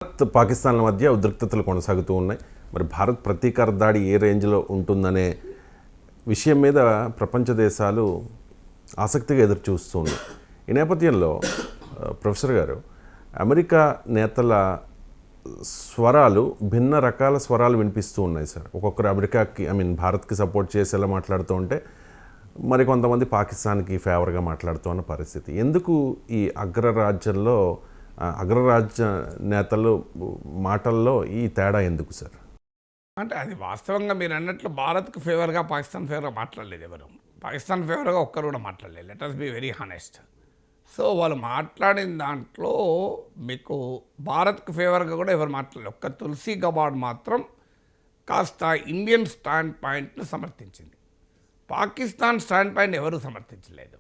భారత్ పాకిస్తాన్ల మధ్య ఉద్రిక్తతలు కొనసాగుతూ ఉన్నాయి. మరి భారత్ ప్రతీకార దాడి ఏ రేంజ్లో ఉంటుందనే విషయం మీద ప్రపంచ దేశాలు ఆసక్తిగా ఎదురు చూస్తూ ఉన్నాయి. ఈ నేపథ్యంలో ప్రొఫెసర్ గారు, అమెరికా నేతల స్వరాలు భిన్న రకాల స్వరాలు వినిపిస్తూ ఉన్నాయి సార్. ఒక్కొక్కరు అమెరికాకి భారత్కి సపోర్ట్ చేసేలా మాట్లాడుతూ ఉంటే మరి కొంతమంది పాకిస్తాన్కి ఫేవర్గా మాట్లాడుతూ ఉన్న పరిస్థితి. ఎందుకు ఈ అగ్రరాజ్య నేతలు మాటల్లో ఈ తేడా ఎందుకు సార్? అంటే అది వాస్తవంగా మీరు అన్నట్లు భారత్కు ఫేవర్గా పాకిస్తాన్ ఫేవర్గా మాట్లాడలేదు ఎవరు. పాకిస్తాన్ ఫేవర్గా ఒక్కరు కూడా మాట్లాడలేదు. Let us be very honest. So వాళ్ళు మాట్లాడిన దాంట్లో మీకు భారత్కు ఫేవర్గా కూడా ఎవరు మాట్లాడలేదు. ఒక్క తులసి గబాడ్ మాత్రం కాస్త ఇండియన్ స్టాండ్ పాయింట్ను సమర్థించింది. పాకిస్తాన్ స్టాండ్ పాయింట్ ఎవరు సమర్థించలేదు.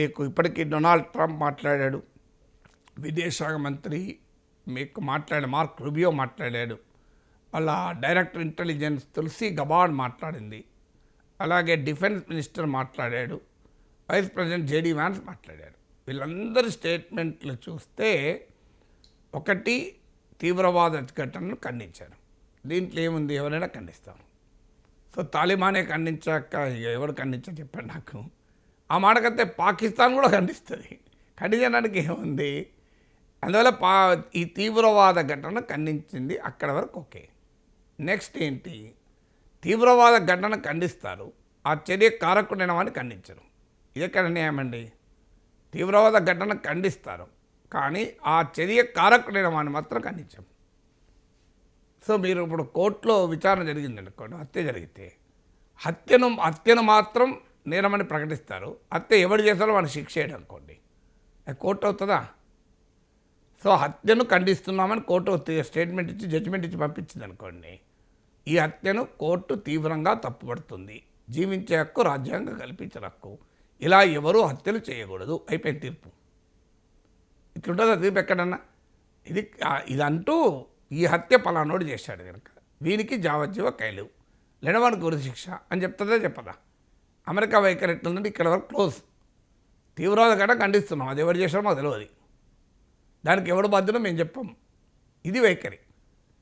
మీకు ఇప్పటికీ డొనాల్డ్ ట్రంప్ మాట్లాడాడు, విదేశాంగ మంత్రి మీకు మార్క్ రుబియో మాట్లాడాడు, వాళ్ళ డైరెక్టర్ ఇంటెలిజెన్స్ తులసి గబాడ్ మాట్లాడింది, అలాగే డిఫెన్స్ మినిస్టర్ మాట్లాడాడు, వైస్ ప్రెసిడెంట్ జేడీ వ్యాన్స్ మాట్లాడారు. వీళ్ళందరి స్టేట్మెంట్లు చూస్తే ఒకటి తీవ్రవాద ఘటనను ఖండించారు. దీంట్లో ఏముంది, ఎవరైనా ఖండిస్తారు. సో తాలిబానే ఖండించాక ఎవరు ఖండించారు చెప్పండి నాకు. ఆ మాటకంటే పాకిస్తాన్ కూడా ఖండిస్తుంది. ఖండించడానికి ఏముంది? అందువల్ల ఈ తీవ్రవాద ఘటన ఖండించింది అక్కడ వరకు ఓకే. నెక్స్ట్ ఏంటి, తీవ్రవాద ఘటన ఖండిస్తారు, ఆ చర్య కారకుడైన వాడిని ఖండించరు. ఇదెక్కడ న్యాయమండి? తీవ్రవాద ఘటన ఖండిస్తారు కానీ ఆ చర్య కారకుడైన వాడిని మాత్రం ఖండించం. సో మీరు ఇప్పుడు కోర్టులో విచారణ జరిగింది అనుకోండి, హత్య జరిగితే హత్యను మాత్రం నేరమని ప్రకటిస్తారు. హత్య ఎవరు చేస్తారో వాడిని శిక్ష చేయడం అనుకోండి, అది కోర్టు అవుతుందా? సో హత్యను ఖండిస్తున్నామని కోర్టు స్టేట్మెంట్ ఇచ్చి జడ్జిమెంట్ ఇచ్చి పంపించింది అనుకోండి, ఈ హత్యను కోర్టు తీవ్రంగా తప్పుపడుతుంది, జీవించే హక్కు రాజ్యాంగం కల్పించిన హక్కు, ఇలా ఎవరూ హత్యలు చేయకూడదు, అయిపోయిన తీర్పు. ఇట్లుంటుందా తీర్పు ఎక్కడన్నా? ఇదంటూ ఈ హత్య పలానోడు చేశాడు కనుక వీనికి జావజ్జీవ ఖైలు లేనవాడికి గురి శిక్ష అని చెప్తుందా చెప్పదా? అమెరికా వైఖరి ఎట్లుందంటే ఇక్కడ వరకు క్లోజ్. తీవ్రవాద ఘటన ఖండిస్తున్నాం, అది ఎవరు చేశారో మాకు తెలియదు, దానికి ఎవడు బాధ్యత మేము చెప్పాం. ఇది వైఖరి.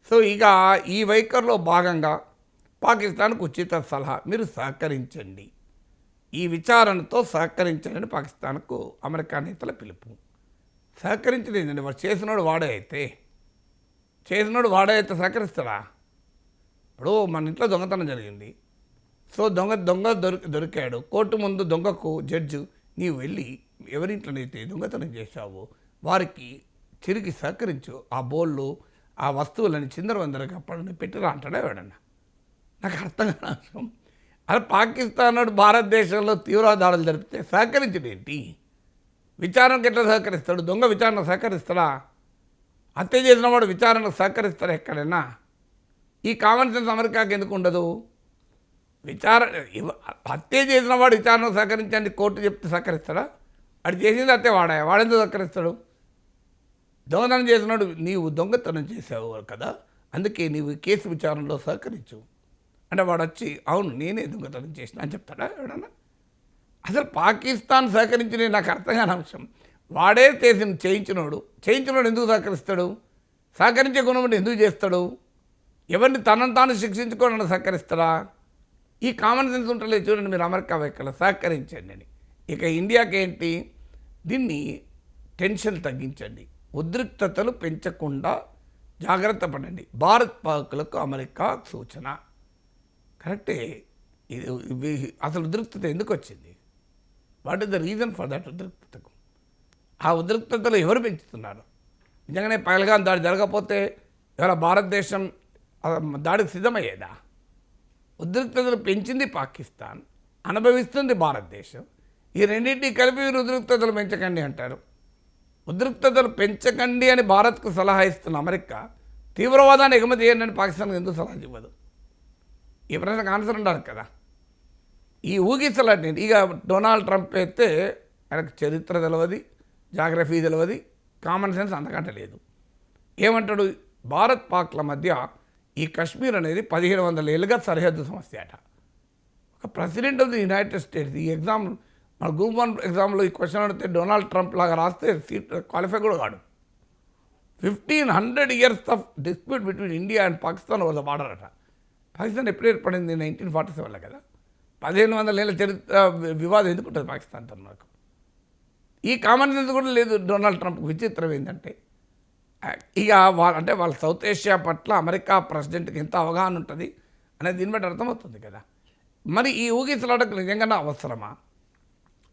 సో ఇక ఈ వైఖరిలో భాగంగా పాకిస్తాన్కు ఉచిత సలహా, మీరు సహకరించండి, ఈ విచారణతో సహకరించండి పాకిస్తాన్కు అమెరికా నేతల పిలుపు. సహకరించలేదండి, వాడు చేసినోడు వాడే అయితే సహకరిస్తాడా? ఇప్పుడు మన ఇంట్లో దొంగతనం జరిగింది. సో దొంగ దొరికాడు. కోర్టు ముందు దొంగకు జడ్జి, నీవు వెళ్ళి ఎవరింట్లోనైతే దొంగతనం చేశావో వారికి తిరిగి సహకరించు, ఆ బోళ్ళు ఆ వస్తువులని చిందరవందరగా అప్పటిని పెట్టిరా అంటాడా ఎవడన్నా? నాకు అర్థం కాని అంశం. అలా పాకిస్తాన్ భారతదేశంలో తీవ్రవాద దాడులు జరిపితే సహకరించడేంటి? విచారణకు ఎట్లా సహకరిస్తాడు? దొంగ విచారణ సహకరిస్తాడా? హత్య చేసిన వాడు విచారణకు సహకరిస్తాడా ఎక్కడైనా? ఈ కామన్ సెన్స్ అమెరికాకి ఎందుకు ఉండదు? హత్య చేసిన వాడు విచారణకు సహకరించండి కోర్టు చెప్తే సహకరిస్తాడా? వాడు చేసింది హత్య వాడెందుకు సహకరిస్తాడు? దొంగతనం చేసినాడు, నీవు దొంగతనం చేసావు కదా, అందుకే నీవు కేసు విచారణలో సహకరించు అంటే వాడు వచ్చి అవును నేనే దొంగతనం చేసిన అని చెప్తాడా ఎవడన్నా? అసలు పాకిస్తాన్ సహకరించిన నాకు అర్థం కాని అంశం. వాడే చేయించినోడు ఎందుకు సహకరిస్తాడు? సహకరించే గుణం ఎందుకు చేస్తాడు? ఎవరిని తనను తాను శిక్షించుకోవడానికి సహకరిస్తాడా? ఈ కామన్ సెన్స్ ఉంటలేదు. చూడండి మీరు అమెరికా వైఖరి సహకరించండి అని. ఇక ఇండియాకి ఏంటి, దీన్ని టెన్షన్ తగ్గించండి, ఉద్రిక్తతలు పెంచకుండా జాగ్రత్త పడండి, భారత్ పాకులకు అమెరికా సూచన. కరెక్టే. ఇది అసలు ఉద్రిక్తత ఎందుకు వచ్చింది? What is the reason for that ఉద్రిక్తతకు? ఆ ఉద్రిక్తతలు ఎవరు పెంచుతున్నారు? నిజంగానే పహల్గాం దాడి జరగకపోతే ఇవాళ భారతదేశం దాడికి సిద్ధమయ్యేదా? ఉద్రిక్తతలు పెంచింది పాకిస్తాన్, అనుభవిస్తుంది భారతదేశం. ఈ రెండింటినీ కలిపి మీరు ఉద్రిక్తతలు పెంచకండి అంటారు. ఉద్రిక్తతలు పెంచకండి అని భారత్కు సలహా ఇస్తున్న అమెరికా తీవ్రవాదాన్ని ఎగుమతి చేయండి అని పాకిస్తాన్కి ఎందుకు సలహా ఇవ్వదు? ఈ ప్రశ్నకు ఆన్సర్ ఉండాలి కదా. ఈ ఊగిసలాంటి ఇక డొనాల్డ్ ట్రంప్ అయితే ఆయనకు చరిత్ర తెలియదు, జాగ్రఫీ తెలియదు, కామన్ సెన్స్ అంతకంటే లేదు. ఏమంటాడు, భారత్ పాక్ల మధ్య ఈ కశ్మీర్ అనేది 1500 ఏళ్ళుగా సరిహద్దు సమస్య అట. ఒక president of the United states ఈ ఎగ్జామ్ మన గ్రూప్ 1 ఎగ్జామ్లో ఈ క్వశ్చన్ అడిగితే డొనాల్డ్ ట్రంప్ లాగా రాస్తే సీట్ క్వాలిఫై కూడా కాడు. 1500 years of dispute between India and Pakistan వాళ్ళ బార్డర్ అట. పాకిస్తాన్ ఎప్పుడు ఏర్పడింది? 1947 కదా. 1500 ఏళ్ళ చరిత్ర వివాదం ఎందుకు ఉంటుంది పాకిస్తాన్తో నాకు? ఈ కామన్ సెన్స్ కూడా లేదు డొనాల్డ్ ట్రంప్. విచిత్రం ఏంటంటే ఇక వాళ్ళ సౌత్ ఏషియా పట్ల అమెరికా ప్రెసిడెంట్కి ఎంత అవగాహన ఉంటుంది అనేది దీన్ని బట్టి అర్థమవుతుంది కదా. మరి ఈ ఊగిసలాటకు నిజంగానే అవసరమా?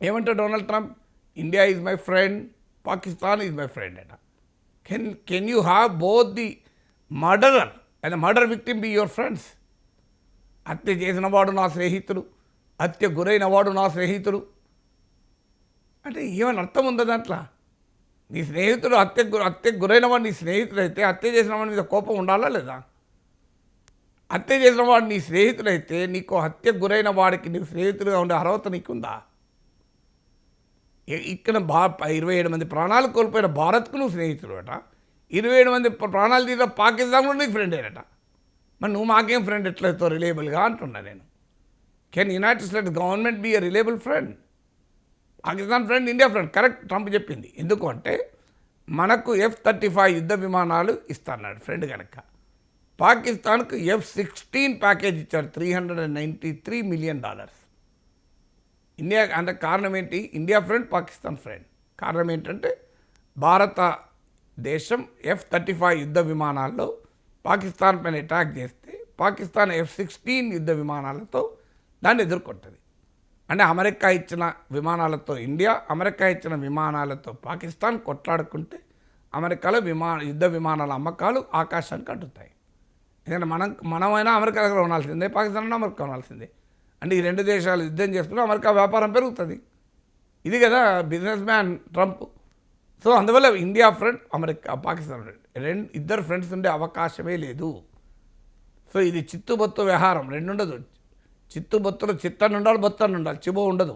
ఏమంటారు Donald Trump? India is my friend, Pakistan is my friend అట. Can you have both the murderer and murder victim be your friends? హత్య చేసిన వాడు నా స్నేహితుడు, హత్య గురైన వాడు నా స్నేహితుడు అంటే ఏమైనా అర్థం ఉందా దాంట్లో? నీ స్నేహితుడు హత్యకు గురైన వాడు నీ స్నేహితుడైతే హత్య చేసిన వాడి మీద కోపం ఉండాలా లేదా? హత్య చేసిన వాడు నీ స్నేహితుడైతే నీకు హత్యకు గురైన వాడికి నీకు స్నేహితుడిగా ఉండే అర్హత నీకుందా? ఇక్కడ 27 మంది ప్రాణాలు కోల్పోయిన భారత్కు నువ్వు స్నేహితుడు అట, 27 మంది ప్రాణాలు తీసిన పాకిస్తాన్లో నీకు ఫ్రెండ్ అయ్యట. మరి నువ్వు మాకేం ఫ్రెండ్ ఎట్లయితే రిలేబుల్గా అంటున్నా నేను. Can United states government B a reliable friend? Pakistan friend, India friend. Correct, Trump చెప్పింది. ఎందుకు అంటే మనకు F-35 యుద్ధ విమానాలు ఇస్తాన్నాడు ఫ్రెండ్ కనుక. పాకిస్తాన్కు F-16 ప్యాకేజ్ ఇచ్చాడు, $393 మిలియన్. ఇండియా అంటే కారణం ఏంటి? India friend, Pakistan friend. కారణం ఏంటంటే భారతదేశం F-35 యుద్ధ విమానాల్లో పాకిస్తాన్ పైన అటాక్ చేస్తే పాకిస్తాన్ F-16 యుద్ధ విమానాలతో దాన్ని ఎదుర్కొంటుంది. అంటే అమెరికా ఇచ్చిన విమానాలతో ఇండియా, అమెరికా ఇచ్చిన విమానాలతో పాకిస్తాన్ కొట్లాడుకుంటే అమెరికాలో యుద్ధ విమానాల అమ్మకాలు ఆకాశానికి అంటుతాయి. ఎందుకంటే మనమైనా అమెరికా దగ్గర ఉండాల్సిందే, పాకిస్తాన్ అయినా అమెరికా ఉండాల్సిందే. అంటే ఈ రెండు దేశాలు యుద్ధం చేసుకుంటే అమెరికా వ్యాపారం పెరుగుతుంది. ఇది కదా బిజినెస్ మ్యాన్ ట్రంప్. సో అందువల్ల India friend, America Pakistan friend, ఇద్దరు ఫ్రెండ్స్ ఉండే అవకాశమే లేదు. సో ఇది చిత్తుబొత్తు వ్యవహారం, రెండు ఉండదు. చిత్తుబొత్తులు చిత్తని ఉండాలి, బొత్తని ఉండాలి. చిబో ఉండదు,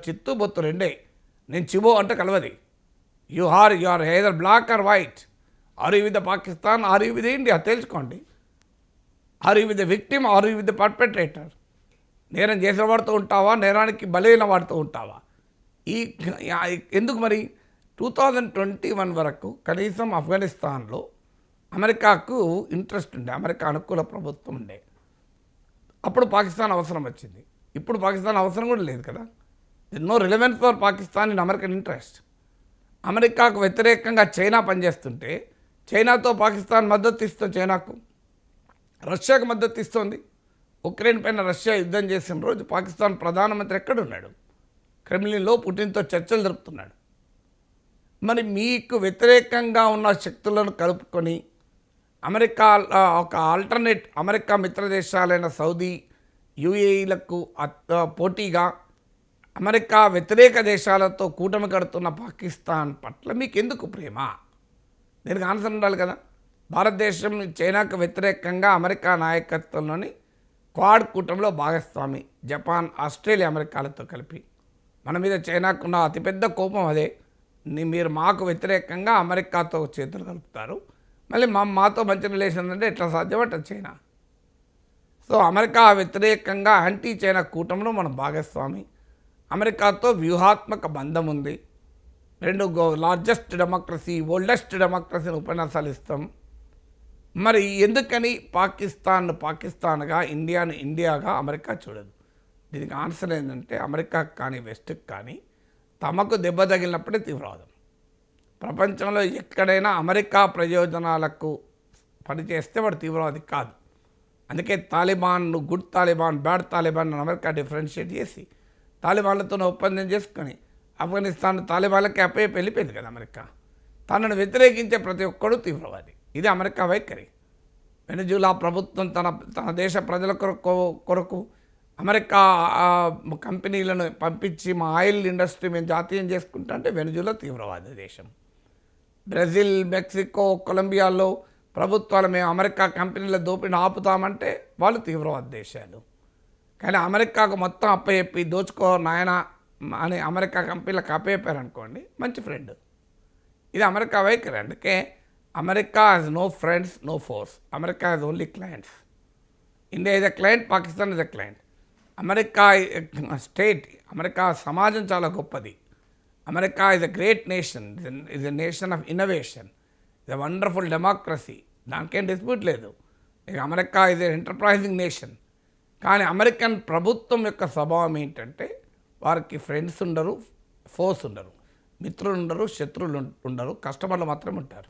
చిత్తు బొత్తు రెండే. నేను చిబో అంటే కలవది. You are either black or white. Are you with the Pakistan, are you with India తెలుసుకోండి. Are you with the victim, are you with the perpetrator? నేరం చేసిన వాడితో ఉంటావా, నేరానికి బలైన వాడితో ఉంటావా? ఎందుకు మరి 2021 వరకు కనీసం ఆఫ్ఘనిస్తాన్లో అమెరికాకు ఇంట్రెస్ట్ ఉండే, అమెరికా అనుకూల ప్రభుత్వం ఉండే. అప్పుడు పాకిస్తాన్ అవసరం వచ్చింది. ఇప్పుడు పాకిస్తాన్ అవసరం కూడా లేదు కదా. No relevance for Pakistan in American interest. అమెరికాకు వ్యతిరేకంగా చైనా పనిచేస్తుంటే చైనాతో పాకిస్తాన్ మద్దతు ఇస్తుంది. చైనాకు, రష్యాకు మద్దతు ఇస్తుంది. ఉక్రెయిన్ పైన రష్యా యుద్ధం చేసిన రోజు పాకిస్తాన్ ప్రధానమంత్రి ఎక్కడున్నాడు? క్రెమ్లిన్లో పుటిన్తో చర్చలు జరుపుతున్నాడు. మరి మీకు వ్యతిరేకంగా ఉన్న శక్తులను కలుపుకొని అమెరికా ఒక ఆల్టర్నేట్ అమెరికా మిత్ర దేశాలైన సౌదీ, యుఏఈలకు పోటీగా అమెరికా వ్యతిరేక దేశాలతో కూటమి కడుతున్న పాకిస్తాన్ పట్ల మీకు ఎందుకు ప్రేమ? దీనికి ఆన్సర్ ఉండాలి కదా. భారతదేశం చైనాకు వ్యతిరేకంగా అమెరికా నాయకత్వంలోని క్వాడ్ కూటమిలో భాగస్వామి. జపాన్, ఆస్ట్రేలియా, అమెరికాలతో కలిపి మన మీద చైనాకున్న అతిపెద్ద కోపం అదే. మీరు మాకు వ్యతిరేకంగా అమెరికాతో చేతులు కలుపుతారు, మళ్ళీ మాతో మంచి రిలేషన్ అంటే ఎట్లా సాధ్యపడదు చైనా. సో అమెరికా వ్యతిరేకంగా యాంటీ చైనా కూటమిలో మన భాగస్వామి. అమెరికాతో వ్యూహాత్మక బంధం ఉంది. రెండు లార్జెస్ట్ డెమోక్రసీ, ఓల్డెస్ట్ డెమోక్రసీని ఉపన్యాసాలు ఇస్తాం. మరి ఎందుకని పాకిస్తాన్గా, ఇండియాను ఇండియాగా అమెరికా చూడదు? దీనికి ఆన్సర్ ఏంటంటే అమెరికాకు కానీ వెస్ట్కి కానీ తమకు దెబ్బ తగిలినప్పుడే తీవ్రవాదం. ప్రపంచంలో ఎక్కడైనా అమెరికా ప్రయోజనాలకు పనిచేస్తే వాడు తీవ్రవాది కాదు. అందుకే Taliban, good Taliban, bad Taliban అని అమెరికా డిఫరెన్షియేట్ చేసి తాలిబాన్లతో ఒప్పందం చేసుకొని ఆఫ్ఘనిస్తాన్ తాలిబాన్లకి అప్పయ్యి వెళ్ళిపోయింది కదా అమెరికా. తనను వ్యతిరేకించే ప్రతి ఒక్కడు తీవ్రవాది. ఇది అమెరికా వైఖరి. వెనజులా ప్రభుత్వం తన దేశ ప్రజల కొరకు అమెరికా కంపెనీలను పంపించి మా ఆయిల్ ఇండస్ట్రీ మేము జాతీయం చేసుకుంటా అంటే వెనజులా తీవ్రవాద దేశం. బ్రెజిల్, మెక్సికో, కొలంబియాలో ప్రభుత్వాలు మేము అమెరికా కంపెనీల దోపిడిని ఆపుతామంటే వాళ్ళు తీవ్రవాద దేశాలు. కానీ అమెరికాకు మొత్తం అప్పచెప్పి దోచుకో నాయన అని అమెరికా కంపెనీలకు అప్పచెప్పారనుకోండి, మంచి ఫ్రెండ్. ఇది అమెరికా వైఖరి. అందుకే America has no friends, no force. America has only clients. India is a client, Pakistan is a client. America state, America సమాజం చాలా గొప్పది. America is a great nation, is a nation of innovation, is a wonderful democracy, దానికేం dispute లేదు. ఇక America is a enterprising nation. కానీ American ప్రభుత్వం యొక్క స్వభావం ఏంటంటే వారికి ఫ్రెండ్స్ ఉండరు, ఫోర్స్ ఉండరు, మిత్రులు ఉండరు, శత్రువులు ఉండరు, కస్టమర్లు మాత్రమే ఉంటారు.